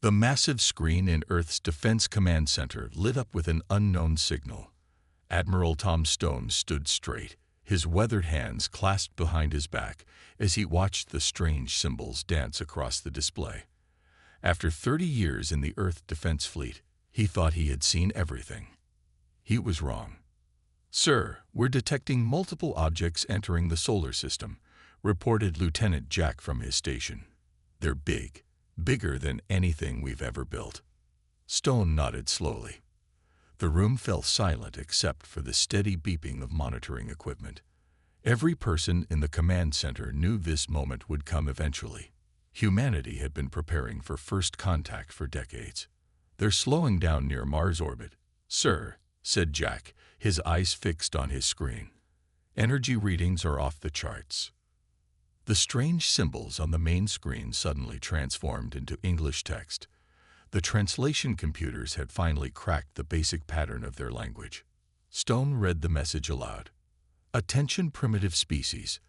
The massive screen in Earth's Defense Command Center lit up with an unknown signal. Admiral Tom Stone stood straight, his weathered hands clasped behind his back as he watched the strange symbols dance across the display. After 30 years in the Earth Defense Fleet, he thought he had seen everything. He was wrong. "Sir, we're detecting multiple objects entering the solar system," reported Lieutenant Jack from his station. "They're big, bigger than anything we've ever built." Stone nodded slowly. The room fell silent except for the steady beeping of monitoring equipment. Every person in the command center knew this moment would come eventually. Humanity had been preparing for first contact for decades. "They're slowing down near Mars orbit, sir," said Jack, his eyes fixed on his screen. "Energy readings are off the charts." The strange symbols on the main screen suddenly transformed into English text. The translation computers had finally cracked the basic pattern of their language. Stone read the message aloud. "Attention primitive species.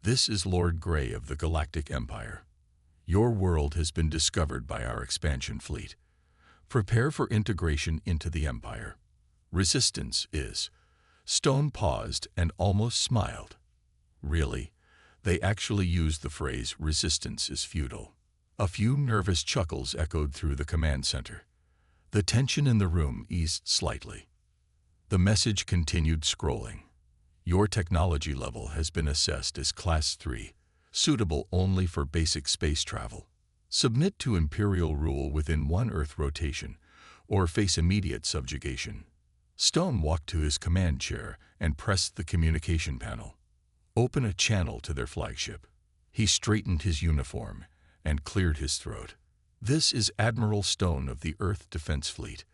This is Lord Grey of the Galactic Empire. Your world has been discovered by our expansion fleet. Prepare for integration into the Empire. Resistance is..." Stone paused and almost smiled. Really? They actually used the phrase "resistance is futile." A few nervous chuckles echoed through the command center. The tension in the room eased slightly. The message continued scrolling. "Your technology level has been assessed as Class 3, suitable only for basic space travel. Submit to Imperial rule within one Earth rotation, or face immediate subjugation." Stone walked to his command chair and pressed the communication panel. "Open a channel to their flagship." He straightened his uniform and cleared his throat. "This is Admiral Stone of the Earth Defense Fleet.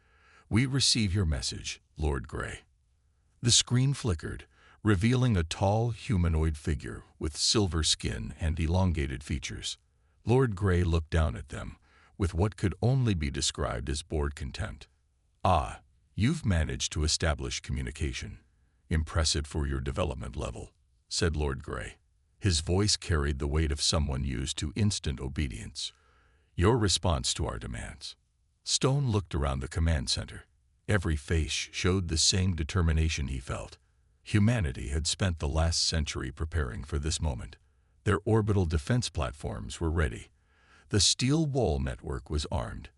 We receive your message, Lord Grey." The screen flickered, revealing a tall humanoid figure with silver skin and elongated features. Lord Grey looked down at them with what could only be described as bored contempt. "Ah, you've managed to establish communication. Impressive for your development level," said Lord Grey. His voice carried the weight of someone used to instant obedience. "Your response to our demands." Stone looked around the command center. Every face showed the same determination he felt. Humanity had spent the last century preparing for this moment. Their orbital defense platforms were ready. The steel wall network was armed.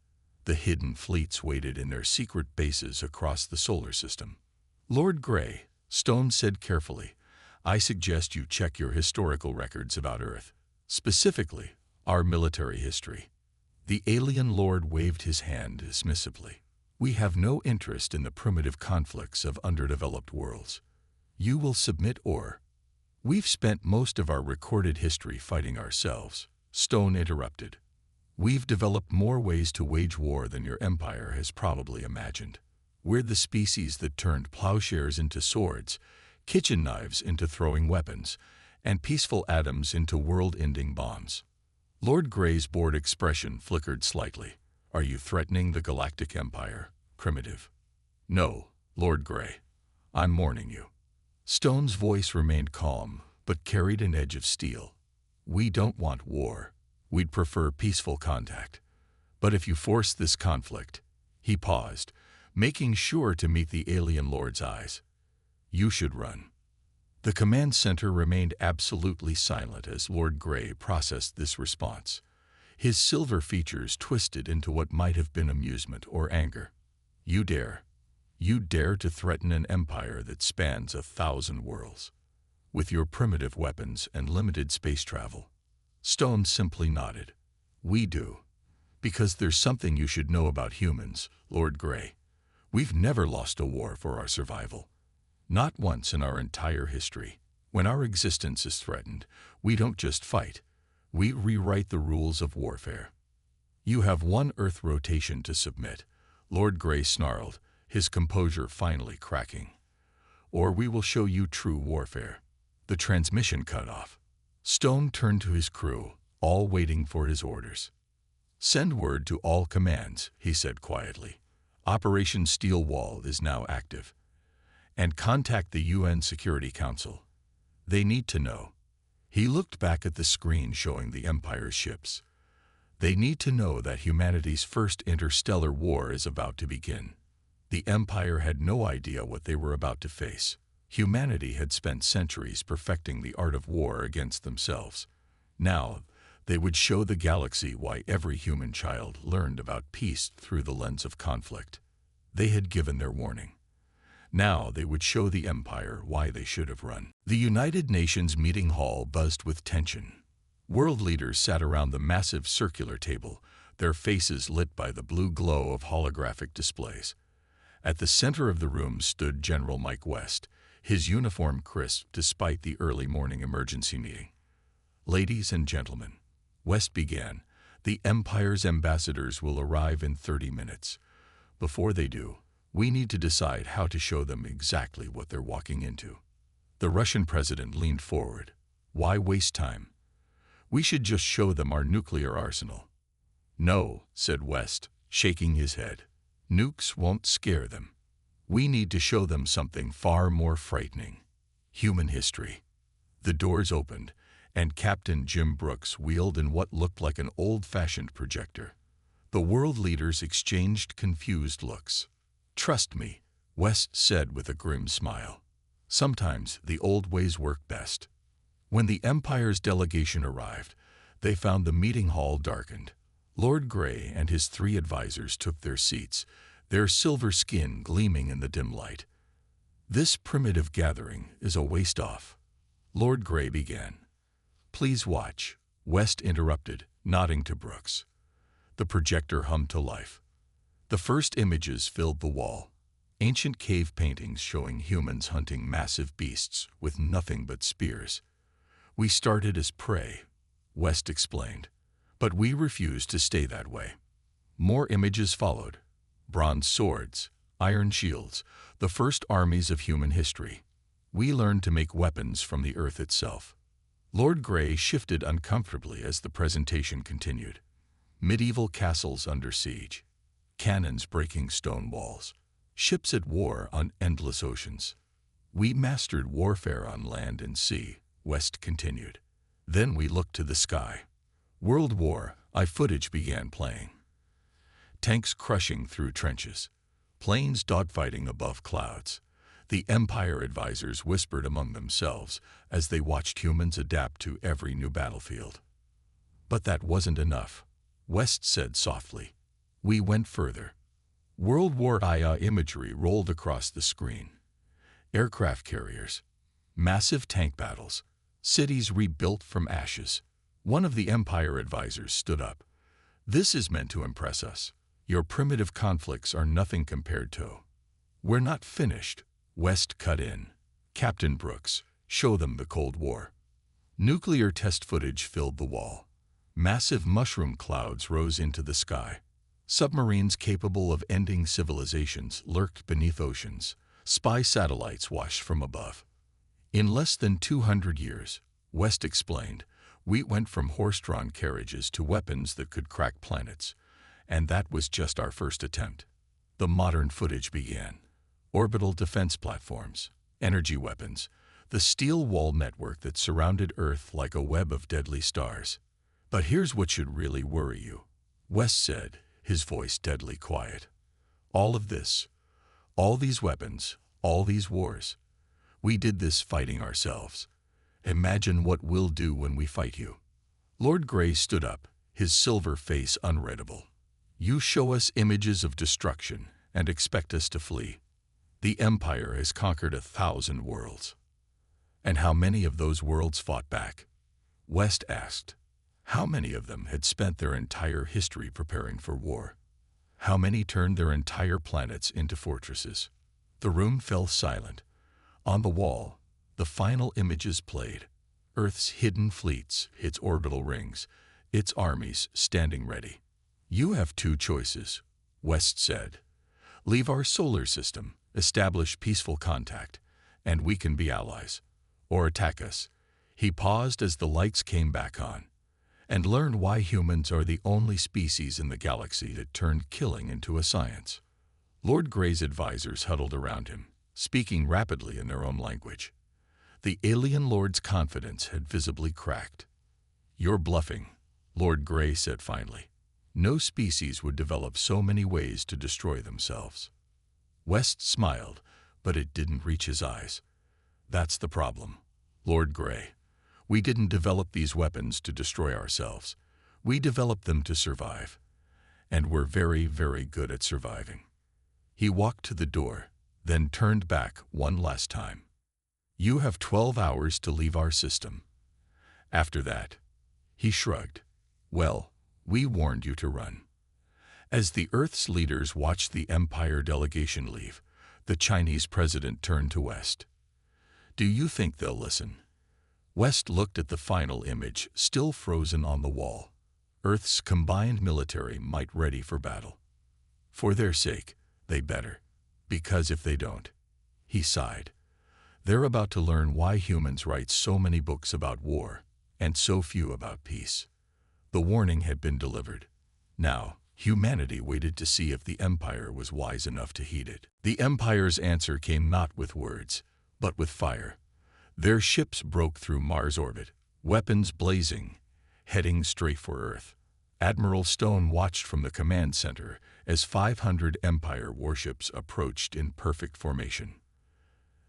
The hidden fleets waited in their secret bases across the solar system. "Lord Grey," Stone said carefully, "I suggest you check your historical records about Earth, specifically our military history." The alien lord waved his hand dismissively. "We have no interest in the primitive conflicts of underdeveloped worlds. You will submit or..." "We've spent most of our recorded history fighting ourselves," Stone interrupted. "We've developed more ways to wage war than your empire has probably imagined. We're the species that turned plowshares into swords, kitchen knives into throwing weapons, and peaceful atoms into world-ending bombs." Lord Grey's bored expression flickered slightly. "Are you threatening the Galactic Empire, primitive?" "No, Lord Grey. I'm warning you." Stone's voice remained calm, but carried an edge of steel. "We don't want war. We'd prefer peaceful contact. But if you force this conflict..." He paused, making sure to meet the alien lord's eyes. "You should run." The command center remained absolutely silent as Lord Grey processed this response. His silver features twisted into what might have been amusement or anger. "You dare to threaten an empire that spans 1,000 worlds, with your primitive weapons and limited space travel?" Stone simply nodded. "We do. Because there's something you should know about humans, Lord Grey. We've never lost a war for our survival. Not once in our entire history. When our existence is threatened, we don't just fight. We rewrite the rules of warfare." "You have one Earth rotation to submit," Lord Grey snarled, his composure finally cracking. "Or we will show you true warfare." The transmission cut off. Stone turned to his crew, all waiting for his orders. "Send word to all commands," he said quietly. "Operation Steel Wall is now active. And contact the UN Security Council. They need to know." He looked back at the screen showing the Empire's ships. They need to know that humanity's first interstellar war is about to begin. The Empire had no idea what they were about to face. Humanity had spent centuries perfecting the art of war against themselves. Now, they would show the galaxy why every human child learned about peace through the lens of conflict. They had given their warning. Now they would show the Empire why they should have run. The United Nations meeting hall buzzed with tension. World leaders sat around the massive circular table, their faces lit by the blue glow of holographic displays. At the center of the room stood General Mike West, his uniform crisp despite the early morning emergency meeting. "Ladies and gentlemen," West began, "the Empire's ambassadors will arrive in 30 minutes. Before they do, we need to decide how to show them exactly what they're walking into." The Russian president leaned forward. "Why waste time? We should just show them our nuclear arsenal." "No," said West, shaking his head. "Nukes won't scare them. We need to show them something far more frightening. Human history." The doors opened, and Captain Jim Brooks wheeled in what looked like an old-fashioned projector. The world leaders exchanged confused looks. "Trust me," West said with a grim smile. "Sometimes the old ways work best." When the Empire's delegation arrived, they found the meeting hall darkened. Lord Grey and his 3 advisors took their seats, their silver skin gleaming in the dim light. "This primitive gathering is a waste-off," Lord Grey began. "Please watch," West interrupted, nodding to Brooks. The projector hummed to life. The first images filled the wall. Ancient cave paintings showing humans hunting massive beasts with nothing but spears. "We started as prey," West explained, "but we refused to stay that way." More images followed. Bronze swords, iron shields, the first armies of human history. "We learned to make weapons from the earth itself." Lord Grey shifted uncomfortably as the presentation continued. Medieval castles under siege, cannons breaking stone walls, ships at war on endless oceans. "We mastered warfare on land and sea," West continued. "Then we looked to the sky. World War I footage began playing. Tanks crushing through trenches, planes dogfighting above clouds. The Empire advisors whispered among themselves as they watched humans adapt to every new battlefield. "But that wasn't enough," West said softly. "We went further." World War I imagery rolled across the screen. Aircraft carriers, massive tank battles, cities rebuilt from ashes. One of the Empire advisors stood up. "This is meant to impress us. Your primitive conflicts are nothing compared to." "We're not finished," West cut in. "Captain Brooks, show them the Cold War." Nuclear test footage filled the wall. Massive mushroom clouds rose into the sky. Submarines capable of ending civilizations lurked beneath oceans. Spy satellites watched from above. "In less than 200 years," West explained, "we went from horse-drawn carriages to weapons that could crack planets. And that was just our first attempt." The modern footage began. Orbital defense platforms, energy weapons, the steel wall network that surrounded Earth like a web of deadly stars. "But here's what should really worry you," West said, his voice deadly quiet. "All of this, all these weapons, all these wars, we did this fighting ourselves. Imagine what we'll do when we fight you." Lord Grey stood up, his silver face unreadable. "You show us images of destruction and expect us to flee. The Empire has conquered 1,000 worlds." "And how many of those worlds fought back?" West asked. How many of them had spent their entire history preparing for war? How many turned their entire planets into fortresses? The room fell silent. On the wall, the final images played. Earth's hidden fleets, its orbital rings, its armies standing ready. "You have 2 choices," West said. "Leave our solar system, establish peaceful contact, and we can be allies. Or attack us." He paused as the lights came back on. "And learn why humans are the only species in the galaxy that turned killing into a science." Lord Grey's advisors huddled around him, speaking rapidly in their own language. The alien lord's confidence had visibly cracked. "You're bluffing," Lord Grey said finally. No species would develop so many ways to destroy themselves. West smiled, but it didn't reach his eyes. That's the problem, Lord Grey. We didn't develop these weapons to destroy ourselves. We developed them to survive. And we're very, very good at surviving. He walked to the door, then turned back one last time. You have 12 hours to leave our system. After that, he shrugged. Well, we warned you to run. As the Earth's leaders watched the Empire delegation leave, the Chinese president turned to West. Do you think they'll listen? West looked at the final image, still frozen on the wall. Earth's combined military might ready for battle. For their sake, they better. Because if they don't, he sighed. They're about to learn why humans write so many books about war and so few about peace. The warning had been delivered. Now, humanity waited to see if the Empire was wise enough to heed it. The Empire's answer came not with words, but with fire. Their ships broke through Mars' orbit, weapons blazing, heading straight for Earth. Admiral Stone watched from the command center as 500 Empire warships approached in perfect formation.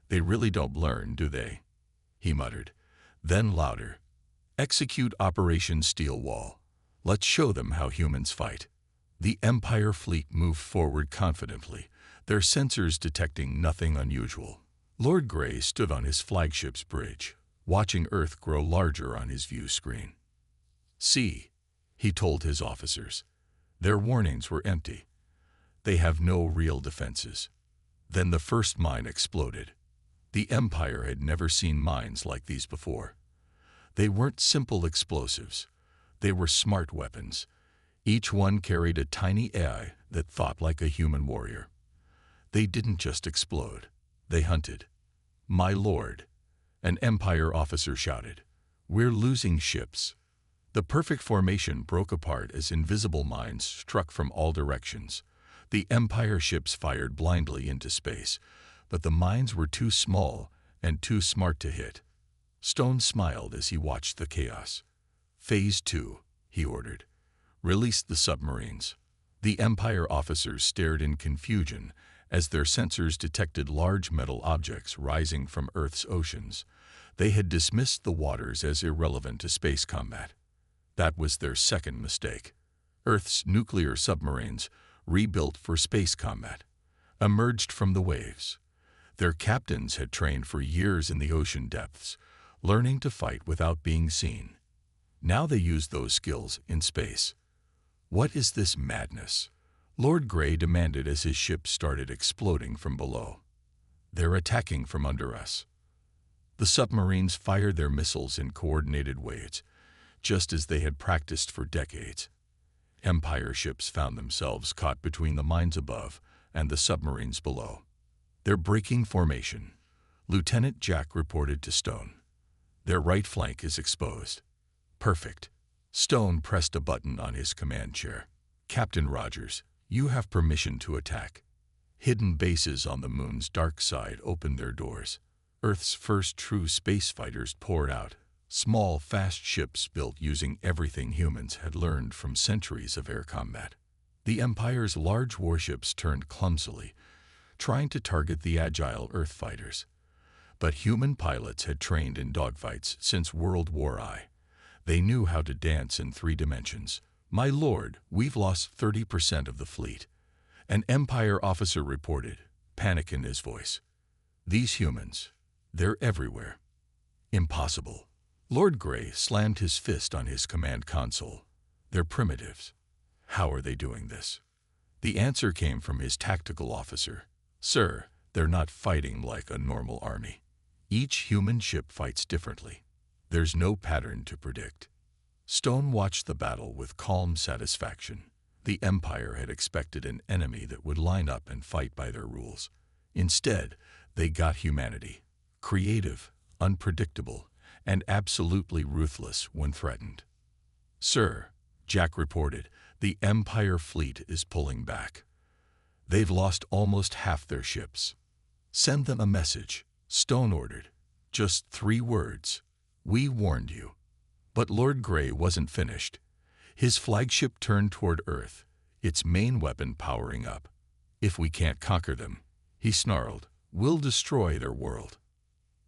They really don't learn, do they? He muttered. Then louder. Execute Operation Steel Wall. Let's show them how humans fight. The Empire fleet moved forward confidently, their sensors detecting nothing unusual. Lord Grey stood on his flagship's bridge, watching Earth grow larger on his view screen. See, he told his officers. Their warnings were empty. They have no real defenses. Then the first mine exploded. The Empire had never seen mines like these before. They weren't simple explosives. They were smart weapons. Each one carried a tiny AI that thought like a human warrior. They didn't just explode. They hunted. My lord, an Empire officer shouted. We're losing ships. The perfect formation broke apart as invisible mines struck from all directions. The Empire ships fired blindly into space, but the mines were too small and too smart to hit. Stone smiled as he watched the chaos. Phase 2, he ordered. Release the submarines. The Empire officers stared in confusion as their sensors detected large metal objects rising from Earth's oceans. They had dismissed the waters as irrelevant to space combat. That was their second mistake. Earth's nuclear submarines, rebuilt for space combat, emerged from the waves. Their captains had trained for years in the ocean depths, learning to fight without being seen. Now they used those skills in space. What is this madness? Lord Grey demanded as his ship started exploding from below. They're attacking from under us. The submarines fired their missiles in coordinated waves, just as they had practiced for decades. Empire ships found themselves caught between the mines above and the submarines below. They're breaking formation, Lieutenant Jack reported to Stone. Their right flank is exposed. Perfect. Stone pressed a button on his command chair. Captain Rogers, you have permission to attack. Hidden bases on the moon's dark side opened their doors. Earth's first true space fighters poured out. Small, fast ships built using everything humans had learned from centuries of air combat. The Empire's large warships turned clumsily, trying to target the agile Earth fighters. But human pilots had trained in dogfights since World War I. They knew how to dance in 3 dimensions. My lord, we've lost 30% of the fleet. An Empire officer reported, panic in his voice. These humans, they're everywhere. Impossible. Lord Grey slammed his fist on his command console. They're primitives. How are they doing this? The answer came from his tactical officer. Sir, they're not fighting like a normal army. Each human ship fights differently. There's no pattern to predict. Stone watched the battle with calm satisfaction. The Empire had expected an enemy that would line up and fight by their rules. Instead, they got humanity. Creative, unpredictable, and absolutely ruthless when threatened. Sir, Jack reported, the Empire fleet is pulling back. They've lost almost half their ships. Send them a message, Stone ordered. Just 3 words. We warned you. But Lord Grey wasn't finished. His flagship turned toward Earth, its main weapon powering up. "If we can't conquer them," he snarled, "we'll destroy their world."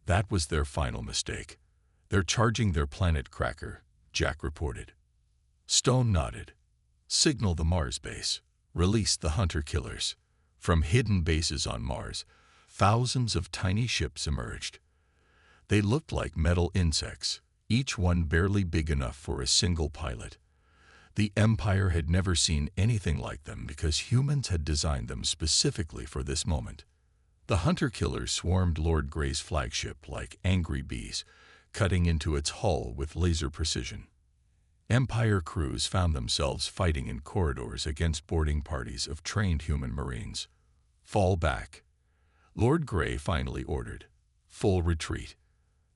That was their final mistake. "They're charging their planet cracker," Jack reported. Stone nodded. "Signal the Mars base. Release the hunter-killers." From hidden bases on Mars, thousands of tiny ships emerged. They looked like metal insects, each one barely big enough for a single pilot. The Empire had never seen anything like them because humans had designed them specifically for this moment. The hunter-killers swarmed Lord Grey's flagship like angry bees, cutting into its hull with laser precision. Empire crews found themselves fighting in corridors against boarding parties of trained human Marines. "Fall back," Lord Grey finally ordered. "Full retreat."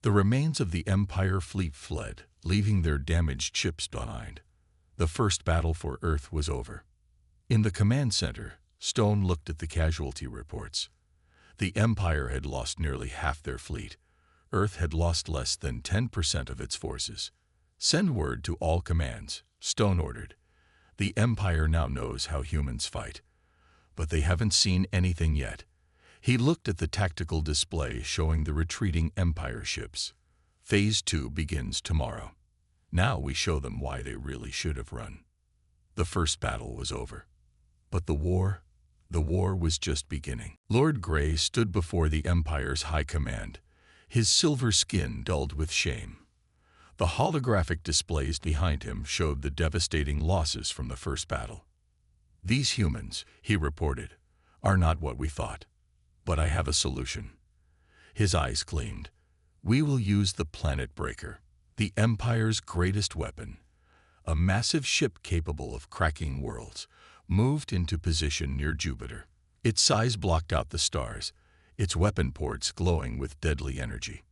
The remains of the Empire fleet fled, leaving their damaged ships behind. The first battle for Earth was over. In the command center, Stone looked at the casualty reports. The Empire had lost nearly half their fleet. Earth had lost less than 10% of its forces. "Send word to all commands," Stone ordered. "The Empire now knows how humans fight. But they haven't seen anything yet." He looked at the tactical display showing the retreating Empire ships. "Phase 2 begins tomorrow. Now we show them why they really should have run." The first battle was over. But the war was just beginning. Lord Grey stood before the Empire's high command, his silver skin dulled with shame. The holographic displays behind him showed the devastating losses from the first battle. "These humans," he reported, "are not what we thought. But I have a solution." His eyes gleamed. "We will use the Planet Breaker, the Empire's greatest weapon." A massive ship capable of cracking worlds moved into position near Jupiter. Its size blocked out the stars, its weapon ports glowing with deadly energy.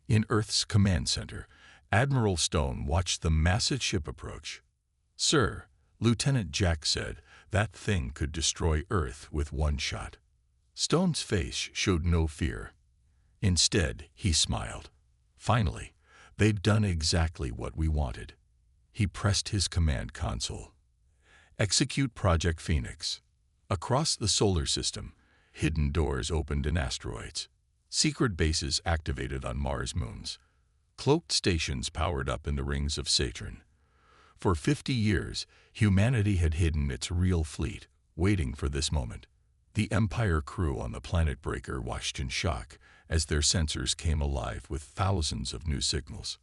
In Earth's command center, Admiral Stone watched the massive ship approach. "Sir," Lieutenant Jack said, "that thing could destroy Earth with one shot." Stone's face showed no fear. Instead, he smiled. Finally, they'd done exactly what we wanted. He pressed his command console. "Execute Project Phoenix." Across the solar system, hidden doors opened in asteroids. Secret bases activated on Mars moons. Cloaked stations powered up in the rings of Saturn. For 50 years, humanity had hidden its real fleet, waiting for this moment. The Empire crew on the Planet Breaker watched in shock as their sensors came alive with thousands of new signals.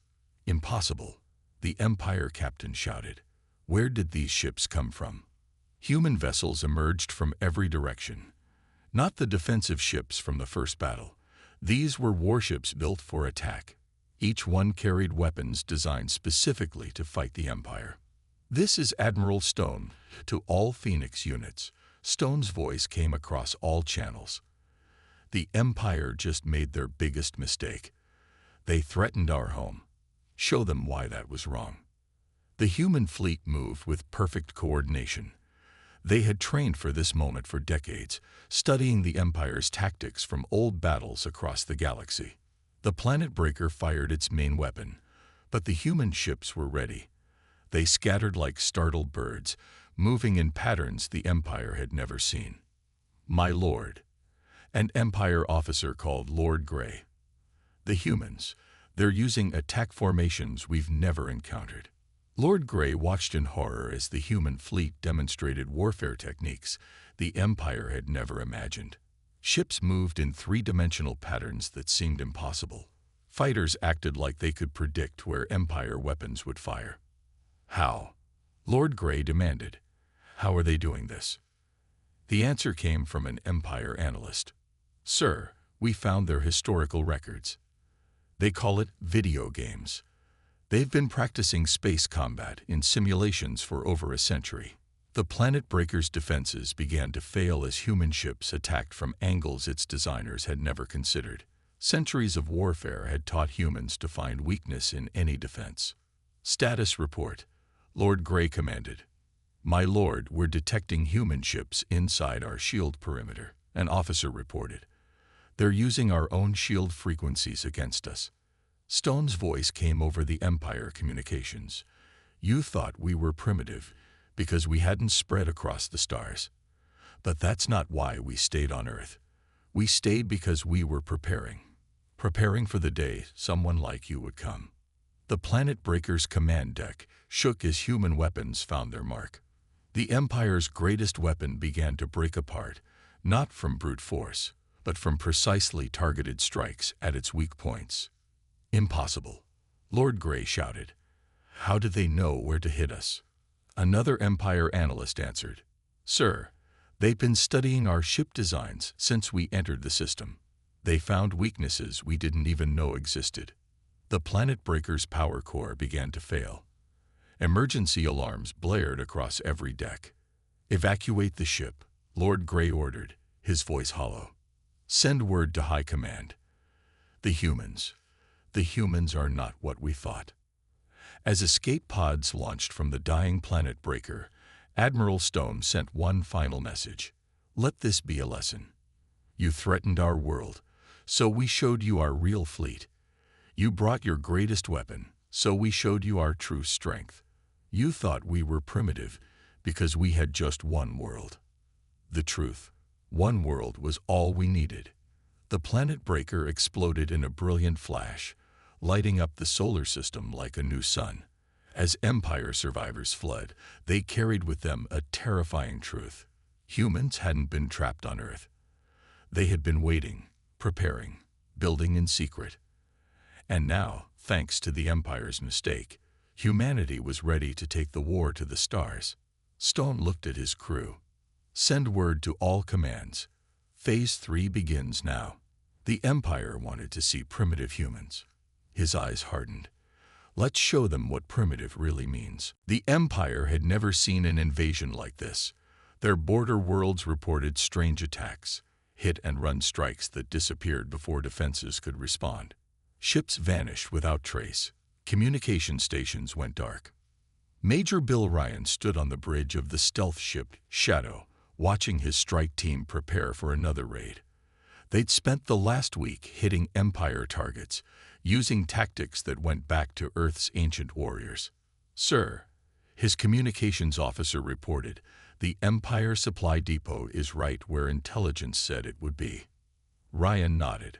"Impossible," the Empire captain shouted. "Where did these ships come from?" Human vessels emerged from every direction. Not the defensive ships from the first battle. These were warships built for attack. Each one carried weapons designed specifically to fight the Empire. "This is Admiral Stone, to all Phoenix units." Stone's voice came across all channels. "The Empire just made their biggest mistake. They threatened our home. Show them why that was wrong." The human fleet moved with perfect coordination. They had trained for this moment for decades, studying the Empire's tactics from old battles across the galaxy. The Planet Breaker fired its main weapon, but the human ships were ready. They scattered like startled birds, moving in patterns the Empire had never seen. "My lord," an Empire officer called Lord Grey. "The humans, they're using attack formations we've never encountered." Lord Grey watched in horror as the human fleet demonstrated warfare techniques the Empire had never imagined. Ships moved in three-dimensional patterns that seemed impossible. Fighters acted like they could predict where Empire weapons would fire. "How?" Lord Grey demanded. "How are they doing this?" The answer came from an Empire analyst. "Sir, we found their historical records. They call it video games. They've been practicing space combat in simulations for over a century." The Planet Breaker's defenses began to fail as human ships attacked from angles its designers had never considered. Centuries of warfare had taught humans to find weakness in any defense. "Status report," Lord Grey commanded. "My lord, we're detecting human ships inside our shield perimeter," an officer reported. "They're using our own shield frequencies against us." Stone's voice came over the Empire communications. You thought we were primitive because we hadn't spread across the stars. But that's not why we stayed on Earth. We stayed because we were preparing for the day someone like you would come. The Planet Breaker's command deck shook as human weapons found their mark. The Empire's greatest weapon began to break apart, not from brute force, but from precisely targeted strikes at its weak points. Impossible, Lord Grey shouted. How did they know where to hit us? Another Empire analyst answered. Sir, they've been studying our ship designs since we entered the system. They found weaknesses we didn't even know existed. The Planet Breaker's power core began to fail. Emergency alarms blared across every deck. Evacuate the ship, Lord Grey ordered, his voice hollow. Send word to High Command. The humans are not what we thought. As escape pods launched from the dying Planet Breaker, Admiral Stone sent one final message. Let this be a lesson. You threatened our world, so we showed you our real fleet. You brought your greatest weapon, so we showed you our true strength. You thought we were primitive because we had just one world. The truth, one world was all we needed. The Planet Breaker exploded in a brilliant flash, lighting up the solar system like a new sun. As Empire survivors fled, they carried with them a terrifying truth. Humans hadn't been trapped on Earth. They had been waiting, preparing, building in secret. And now, thanks to the Empire's mistake, humanity was ready to take the war to the stars. Stone looked at his crew. Send word to all commands. Phase 3 begins now. The Empire wanted to see primitive humans. His eyes hardened. Let's show them what primitive really means. The Empire had never seen an invasion like this. Their border worlds reported strange attacks, hit-and-run strikes that disappeared before defenses could respond. Ships vanished without trace. Communication stations went dark. Major Bill Ryan stood on the bridge of the stealth ship Shadow, watching his strike team prepare for another raid. They'd spent the last week hitting Empire targets, using tactics that went back to Earth's ancient warriors. Sir, his communications officer reported, the Empire supply depot is right where intelligence said it would be. Ryan nodded.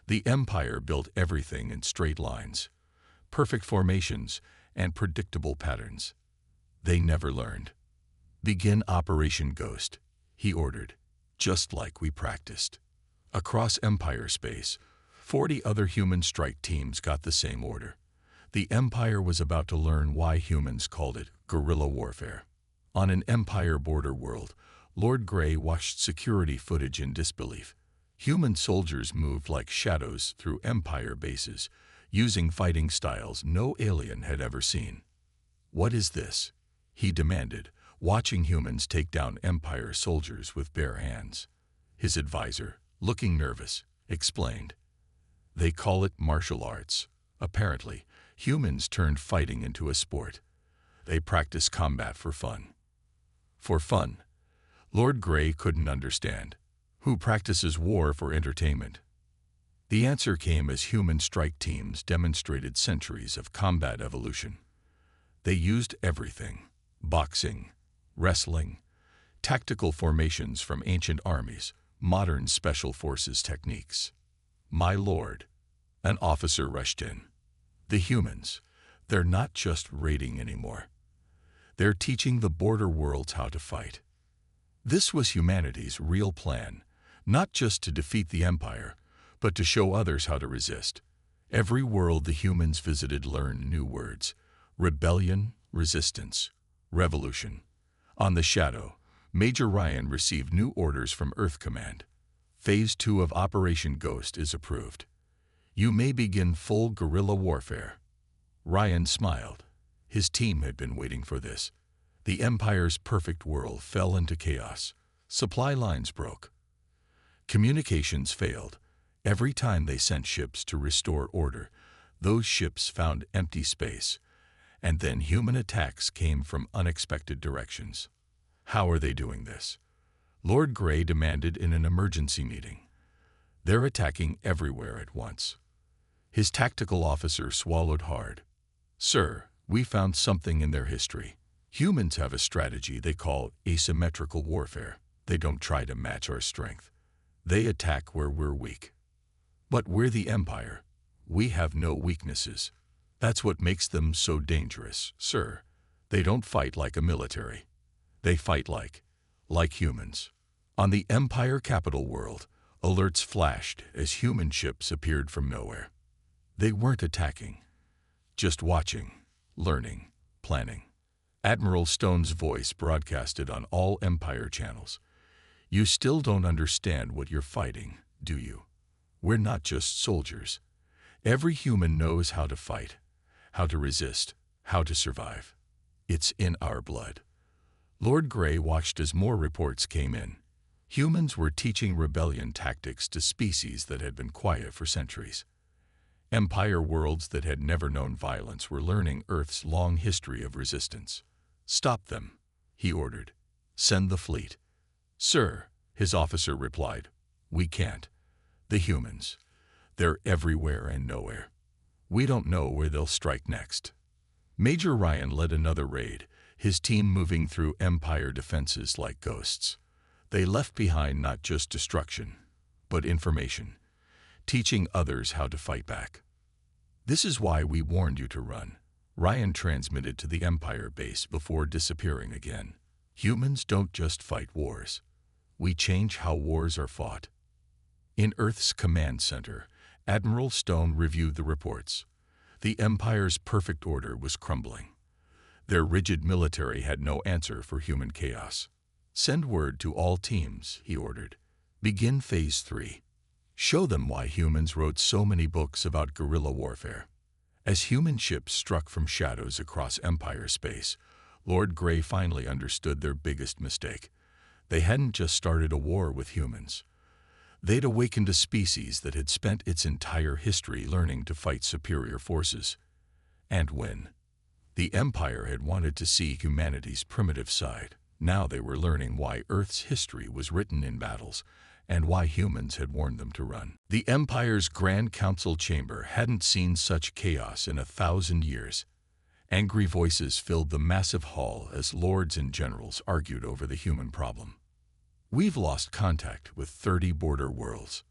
The Empire built everything in straight lines, perfect formations, and predictable patterns. They never learned. Begin Operation Ghost, he ordered, just like we practiced. Across Empire space, 40 other human strike teams got the same order. The Empire was about to learn why humans called it guerrilla warfare. On an Empire border world, Lord Grey watched security footage in disbelief. Human soldiers moved like shadows through Empire bases, using fighting styles no alien had ever seen. What is this? He demanded, watching humans take down Empire soldiers with bare hands. His advisor, looking nervous, explained. They call it martial arts. Apparently, humans turned fighting into a sport. They practice combat for fun. For fun? Lord Grey couldn't understand. Who practices war for entertainment? The answer came as human strike teams demonstrated centuries of combat evolution. They used everything: boxing, wrestling, tactical formations from ancient armies, modern special forces techniques. My lord, an officer rushed in. The humans, they're not just raiding anymore. They're teaching the border worlds how to fight. This was humanity's real plan, not just to defeat the Empire, but to show others how to resist. Every world the humans visited learned new words: rebellion, resistance, revolution. On the Shadow, Major Ryan received new orders from Earth Command. Phase 2 of Operation Ghost is approved. You may begin full guerrilla warfare. Ryan smiled. His team had been waiting for this. The Empire's perfect world fell into chaos. Supply lines broke. Communications failed. Every time they sent ships to restore order, those ships found empty space. And then human attacks came from unexpected directions. How are they doing this? Lord Grey demanded in an emergency meeting. They're attacking everywhere at once. His tactical officer swallowed hard. Sir, We found something in their history. Humans have a strategy they call asymmetrical warfare. They don't try to match our strength. They attack where we're weak. But we're the Empire. We have no weaknesses. That's what makes them so dangerous, sir. They don't fight like a military. They fight like humans. On the Empire capital world, alerts flashed as human ships appeared from nowhere. They weren't attacking, just watching, learning, planning. Admiral Stone's voice broadcasted on all Empire channels. You still don't understand what you're fighting, do you? We're not just soldiers. Every human knows how to fight, how to resist, how to survive. It's in our blood. Lord Grey watched as more reports came in. Humans were teaching rebellion tactics to species that had been quiet for centuries. Empire worlds that had never known violence were learning Earth's long history of resistance. Stop them, he ordered. Send the fleet. Sir, his officer replied, we can't. The humans. They're everywhere and nowhere. We don't know where they'll strike next. Major Ryan led another raid, his team moving through Empire defenses like ghosts. They left behind not just destruction, but information, teaching others how to fight back. This is why we warned you to run, Ryan transmitted to the Empire base before disappearing again. Humans don't just fight wars. We change how wars are fought. In Earth's command center, Admiral Stone reviewed the reports. The Empire's perfect order was crumbling. Their rigid military had no answer for human chaos. Send word to all teams, he ordered. Begin Phase 3. Show them why humans wrote so many books about guerrilla warfare. As human ships struck from shadows across Empire space, Lord Grey finally understood their biggest mistake. They hadn't just started a war with humans. They'd awakened a species that had spent its entire history learning to fight superior forces and win. The Empire had wanted to see humanity's primitive side. Now they were learning why Earth's history was written in battles and why humans had warned them to run. The Empire's Grand Council chamber hadn't seen such chaos in 1,000 years. Angry voices filled the massive hall as lords and generals argued over the human problem. We've lost contact with 30 border worlds.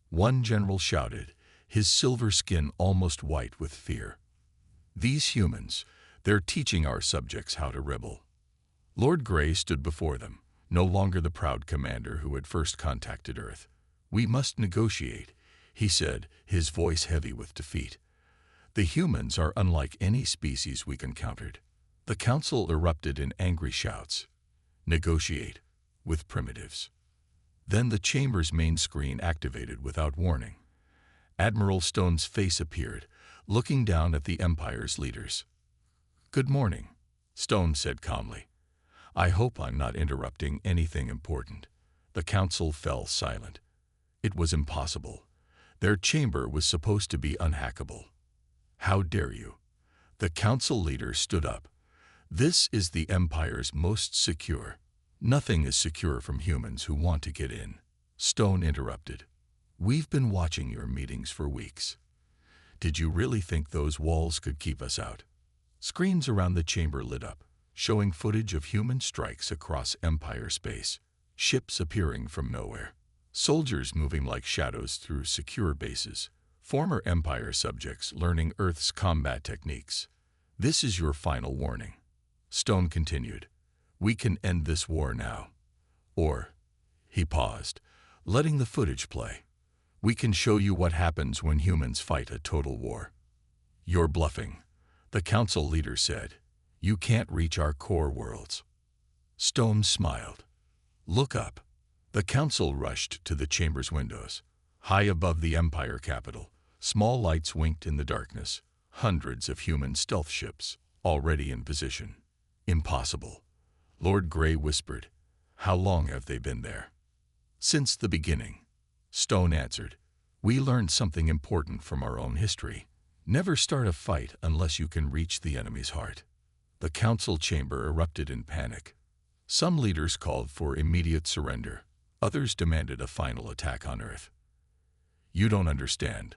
One general shouted, his silver skin almost white with fear. These humans, they're teaching our subjects how to rebel. Lord Grey stood before them, no longer the proud commander who had first contacted Earth. We must negotiate, he said, his voice heavy with defeat. The humans are unlike any species we encountered. The council erupted in angry shouts. Negotiate with primitives. Then the chamber's main screen activated without warning. Admiral Stone's face appeared, looking down at the Empire's leaders. Good morning, Stone said calmly. I hope I'm not interrupting anything important. The council fell silent. It was impossible. Their chamber was supposed to be unhackable. How dare you? The council leader stood up. This is the Empire's most secure. Nothing is secure from humans who want to get in. Stone interrupted. We've been watching your meetings for weeks. Did you really think those walls could keep us out? Screens around the chamber lit up, showing footage of human strikes across Empire space, ships appearing from nowhere, soldiers moving like shadows through secure bases, former Empire subjects learning Earth's combat techniques. This is your final warning. Stone continued. We can end this war now. Or, he paused, letting the footage play. We can show you what happens when humans fight a total war. You're bluffing, the council leader said. You can't reach our core worlds. Stone smiled. Look up. The council rushed to the chamber's windows. High above the Empire capital, small lights winked in the darkness. Hundreds of human stealth ships, already in position. Impossible. Lord Grey whispered. How long have they been there? Since the beginning. Stone answered. We learned something important from our own history. Never start a fight unless you can reach the enemy's heart. The council chamber erupted in panic. Some leaders called for immediate surrender. Others demanded a final attack on Earth. You don't understand.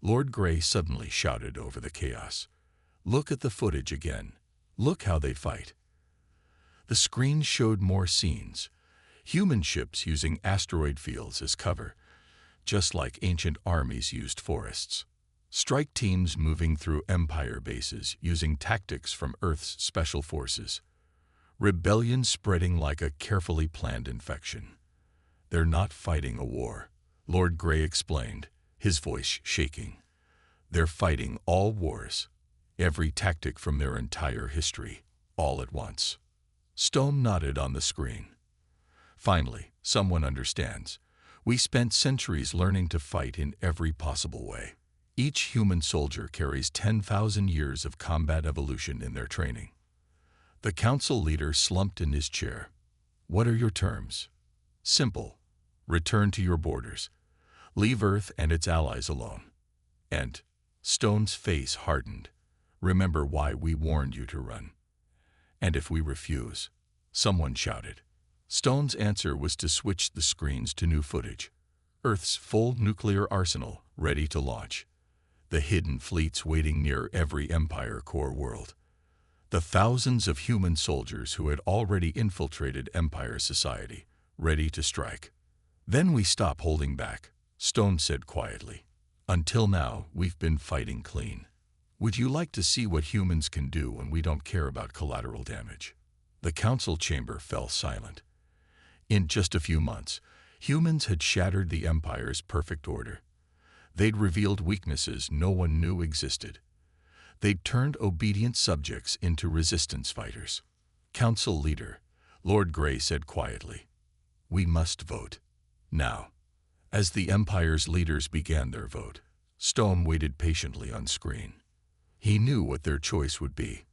Lord Grey suddenly shouted over the chaos. Look at the footage again. Look how they fight. The screen showed more scenes. Human ships using asteroid fields as cover, just like ancient armies used forests. Strike teams moving through Empire bases using tactics from Earth's special forces. Rebellion spreading like a carefully planned infection. They're not fighting a war, Lord Grey explained, his voice shaking. They're fighting all wars, every tactic from their entire history, all at once. Stone nodded on the screen. Finally, someone understands. We spent centuries learning to fight in every possible way. Each human soldier carries 10,000 years of combat evolution in their training. The council leader slumped in his chair. What are your terms? Simple. Return to your borders. Leave Earth and its allies alone. And Stone's face hardened. Remember why we warned you to run. And if we refuse, someone shouted. Stone's answer was to switch the screens to new footage. Earth's full nuclear arsenal ready to launch. The hidden fleets waiting near every Empire core world. The thousands of human soldiers who had already infiltrated Empire society, ready to strike. Then we stop holding back, Stone said quietly. Until now, we've been fighting clean. Would you like to see what humans can do when we don't care about collateral damage? The council chamber fell silent. In just a few months, humans had shattered the Empire's perfect order. They'd revealed weaknesses no one knew existed. They'd turned obedient subjects into resistance fighters. Council leader, Lord Grey said quietly, we must vote. Now. As the Empire's leaders began their vote, Stone waited patiently on screen. He knew what their choice would be.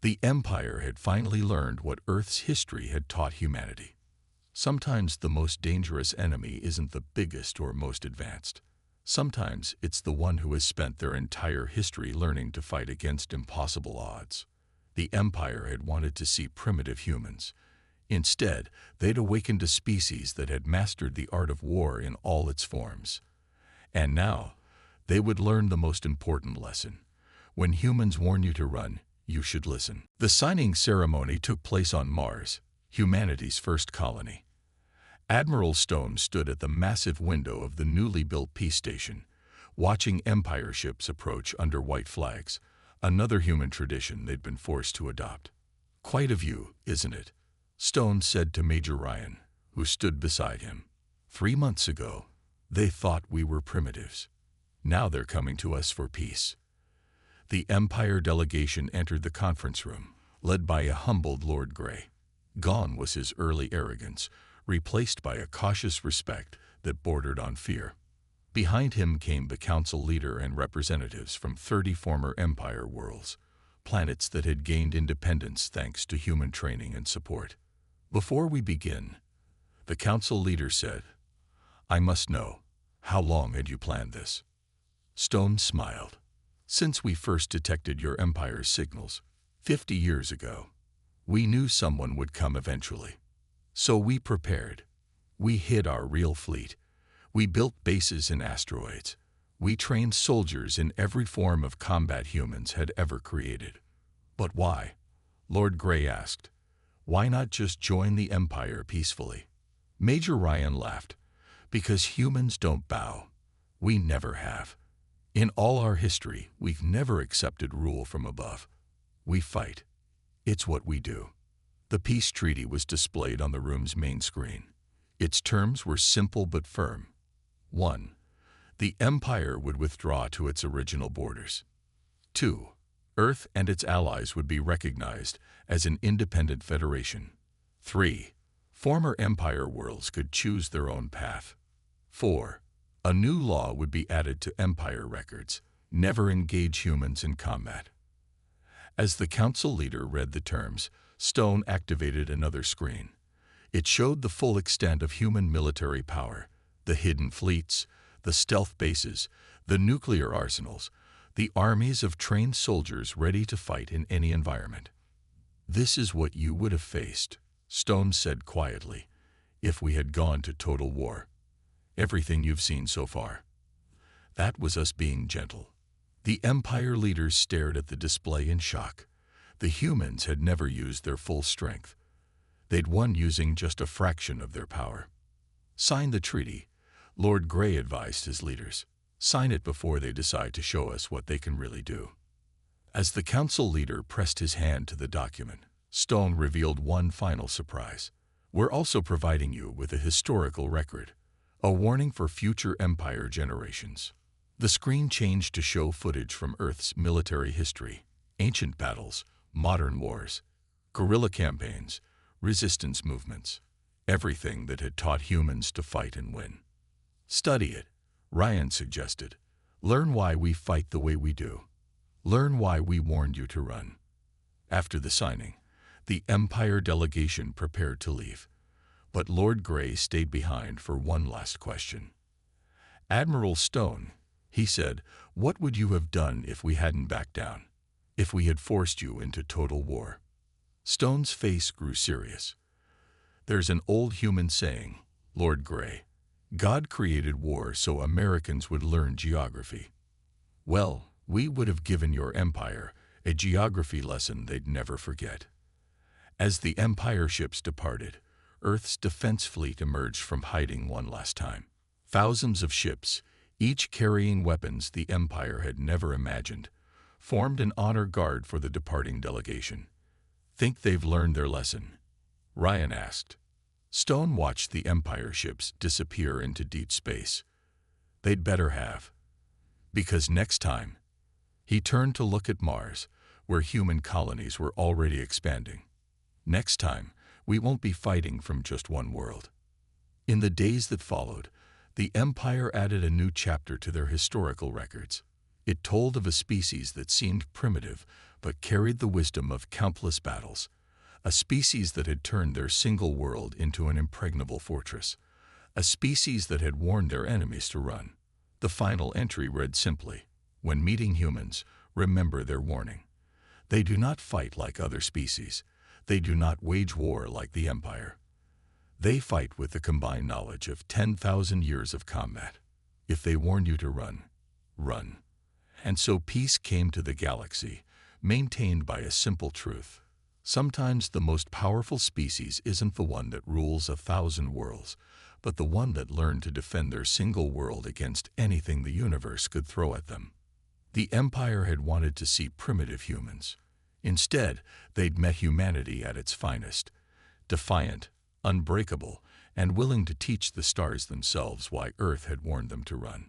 The Empire had finally learned what Earth's history had taught humanity. Sometimes the most dangerous enemy isn't the biggest or most advanced. Sometimes it's the one who has spent their entire history learning to fight against impossible odds. The Empire had wanted to see primitive humans. Instead, they'd awakened a species that had mastered the art of war in all its forms. And now, they would learn the most important lesson. When humans warn you to run, you should listen. The signing ceremony took place on Mars, humanity's first colony. Admiral Stone stood at the massive window of the newly built peace station, watching Empire ships approach under white flags, another human tradition they'd been forced to adopt. Quite a view, isn't it? Stone said to Major Ryan, who stood beside him. 3 months ago, they thought we were primitives. Now they're coming to us for peace. The Empire delegation entered the conference room, led by a humbled Lord Grey. Gone was his early arrogance, replaced by a cautious respect that bordered on fear. Behind him came the council leader and representatives from 30 former Empire worlds, planets that had gained independence thanks to human training and support. Before we begin, the council leader said, I must know, how long had you planned this? Stone smiled. Since we first detected your Empire's signals, 50 years ago, we knew someone would come eventually. So we prepared. We hid our real fleet. We built bases in asteroids. We trained soldiers in every form of combat humans had ever created. But why? Lord Grey asked. Why not just join the Empire peacefully? Major Ryan laughed. Because humans don't bow. We never have. In all our history, we've never accepted rule from above. We fight. It's what we do. The peace treaty was displayed on the room's main screen. Its terms were simple but firm. 1. The Empire would withdraw to its original borders. 2. Earth and its allies would be recognized as an independent federation. 3. Former Empire worlds could choose their own path. 4. A new law would be added to Empire records: never engage humans in combat. As the council leader read the terms, Stone activated another screen. It showed the full extent of human military power, the hidden fleets, the stealth bases, the nuclear arsenals, the armies of trained soldiers ready to fight in any environment. This is what you would have faced, Stone said quietly, if we had gone to total war. Everything you've seen so far. That was us being gentle. The Empire leaders stared at the display in shock. The humans had never used their full strength. They'd won using just a fraction of their power. "Sign the treaty," Lord Grey advised his leaders. "Sign it before they decide to show us what they can really do." As the council leader pressed his hand to the document, Stone revealed one final surprise. "We're also providing you with a historical record, a warning for future Empire generations." The screen changed to show footage from Earth's military history, ancient battles, modern wars, guerrilla campaigns, resistance movements, everything that had taught humans to fight and win. "Study it," Ryan suggested. "Learn why we fight the way we do. Learn why we warned you to run." After the signing, the Empire delegation prepared to leave, but Lord Grey stayed behind for one last question. "Admiral Stone," he said, "what would you have done if we hadn't backed down? If we had forced you into total war?" Stone's face grew serious. "There's an old human saying, Lord Grey. God created war so Americans would learn geography. Well, we would have given your empire a geography lesson they'd never forget." As the Empire ships departed, Earth's defense fleet emerged from hiding one last time. Thousands of ships, each carrying weapons the Empire had never imagined, formed an honor guard for the departing delegation. "Think they've learned their lesson?" Ryan asked. Stone watched the Empire ships disappear into deep space. "They'd better have. Because next time," he turned to look at Mars, where human colonies were already expanding. "Next time, we won't be fighting from just one world." In the days that followed, the Empire added a new chapter to their historical records. It told of a species that seemed primitive but carried the wisdom of countless battles, a species that had turned their single world into an impregnable fortress, a species that had warned their enemies to run. The final entry read simply, "When meeting humans, remember their warning. They do not fight like other species. They do not wage war like the Empire. They fight with the combined knowledge of 10,000 years of combat. If they warn you to run, run." And so peace came to the galaxy, maintained by a simple truth. Sometimes the most powerful species isn't the one that rules 1,000 worlds, but the one that learned to defend their single world against anything the universe could throw at them. The Empire had wanted to see primitive humans. Instead, they'd met humanity at its finest, defiant, unbreakable, and willing to teach the stars themselves why Earth had warned them to run.